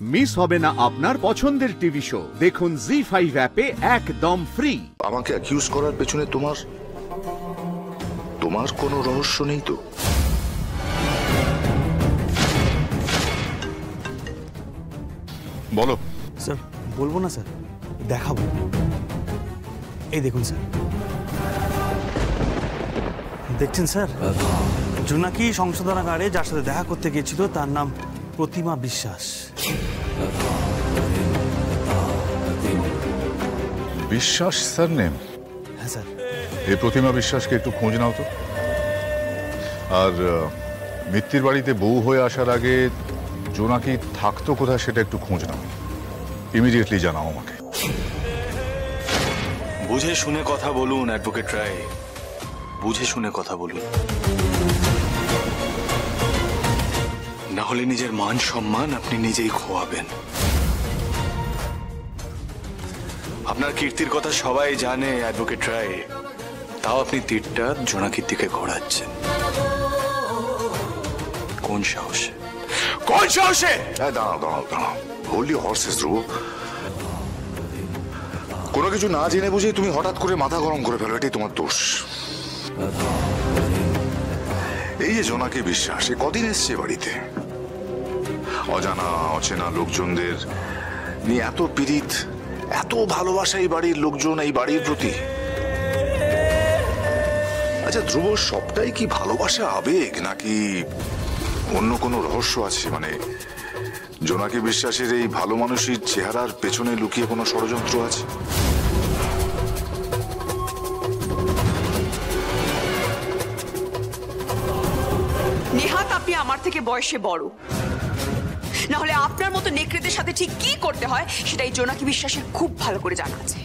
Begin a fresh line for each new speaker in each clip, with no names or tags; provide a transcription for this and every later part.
Miss হবে না আপনার পছন্দের টিভি শো। দেখুন জি5 অ্যাপে একদম ফ্রি।
আমাকে অ্যাকিউজ করার পেছনে তোমার কোনো রহস্য নেই তো? বলো।
স্যার বলবো না স্যার, দেখাবো। এই দেখুন স্যার, দেখছেন স্যার, জোনাকি সংশোধনাগারে যার সাথে দেখা করতে গিয়েছিল তার নাম প্রতিমা বিশ্বাস।
বিশ্বাস স্যার নেম?
হ্যাঁ স্যার।
এই প্রতিমা বিশ্বাসকে একটু খোঁজ নাও তো। আর মিত্তির বাড়িতে বউ হয়ে আসার আগে জোনাকি থাকতো কোথায় সেটা একটু খোঁজ নাও, ইমিডিয়েটলি জানাও আমাকে।
বুঝে শুনে কথা বলুন অ্যাডভোকেট রায়, বুঝে শুনে কথা বলুন, না হলে নিজের মান সম্মান আপনি নিজেই খোয়াবেন। আপনার কীর্তির কথা সবাই জানে অ্যাডভোকেট রায়, তাও আপনি তীরটা জোনাকির দিকে ঘোরাচ্ছেন। কোন সাহসে? কোন সাহসে?
দাঁড়াও, হোল্ড ইউর হর্সেস ধ্রুব। কোনো কিছু না জেনে বুঝে তুমি হঠাৎ করে মাথা গরম করে ফেলো, এটাই তোমার দোষ। এই যে জোনাকি বিশ্বাস, এ কদিন এসছে বাড়িতে? অজানা অচেনা লোকজনদের নিয়ে এত পীড়িত, এত ভালোবাসা এই বাড়ির লোকজন এই বাড়ির প্রতি। আচ্ছা ধ্রুব, সবটাই কি ভালোবাসা, আবেগ, নাকি অন্য কোনো রহস্য আছে? মানে জোনাকি বিশ্বাসের এই ভালো মানুষের চেহারার পেছনে লুকিয়ে কোনো ষড়যন্ত্র আছে?
নেহাত আপনি আমার থেকে বয়সে বড়, না হলে আপনার মতো নেকড়েদের সাথে ঠিক কি করতে হয় সেটাই জোনাকি বিশ্বাসের খুব ভালো করে জানা আছে।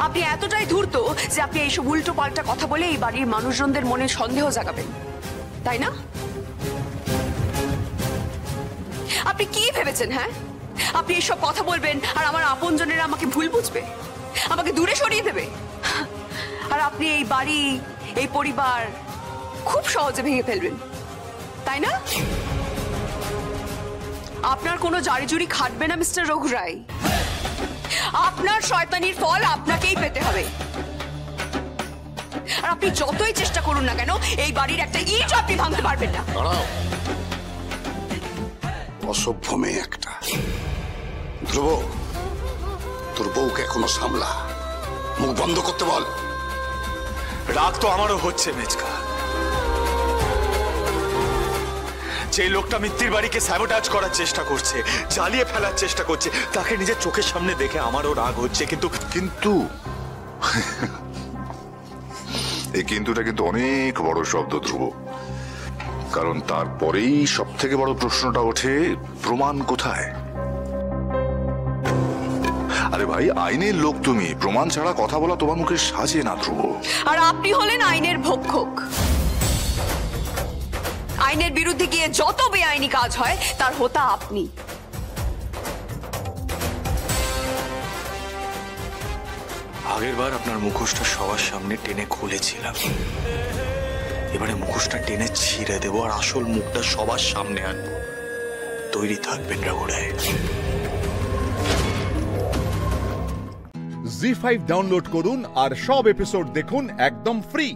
আপনি এতটাই ধূর্ত যে আপনি এইসব উল্টো পাল্টা কথা বলে এই বাড়ির মানুষজনদের মনে সন্দেহ জাগাবেন, তাই না? আপনি কি ভেবেছেন? হ্যাঁ, আপনি এইসব কথা বলবেন আর আমার আপনজনেরা আমাকে ভুল বুঝবে, আমাকে দূরে সরিয়ে দেবে, আর আপনি এই বাড়ি, এই পরিবার খুব সহজে ভেঙে ফেলবেন, তাই না? আপনার কোনো জারিজুরি খাটবে না মিস্টার রঘু রায়। আপনার শয়তানির ফল আপনাকেই পেতে হবে। আর আপনি যতই চেষ্টা করুন না কেন, এই বাড়ির একটা ইট আপনি ভাঙতে পারবেন না।
অসভ্য মেয়ে একটা। ধ্রুব, তোর বউকে এখনো সামলা, মুখ বন্ধ করতে বল।
রাগ তো আমারও হচ্ছে মেজকা। যে লোকটা মিত্তির বাড়িকে স্যাবোটাজ করার চেষ্টা করছে, জ্বালিয়ে ফেলার চেষ্টা করছে, তাকে নিজের চোখের সামনে দেখে আমারও রাগ হচ্ছে। কিন্তু
এই কিন্তুটা কিন্তু অনেক বড় শব্দ ধ্রুব, কারণ তারপরেই সব থেকে বড় প্রশ্নটা ওঠে, প্রমাণ কোথায়? আরে ভাই, আইনের লোক তুমি, প্রমাণ ছাড়া কথা বলা তোমার মুখে সাজে না ধ্রুব।
আর আপনি হলেন আইনের ভক্ষক। আইনের বিরুদ্ধে গিয়ে যত বেআইনি কাজ হয় তার হোতা আপনি।
আগেরবার আপনার মুখোশটা সবার সামনে টেনে খুলেছিলাম, এবারে মুখোশটা টেনে ছিঁড়ে দেবো আর আসল মুখটা সবার সামনে আনবো। তৈরি থাকবেন রঘুরায়।
জি5 ডাউনলোড করুন আর সব এপিসোড দেখুন একদম ফ্রি।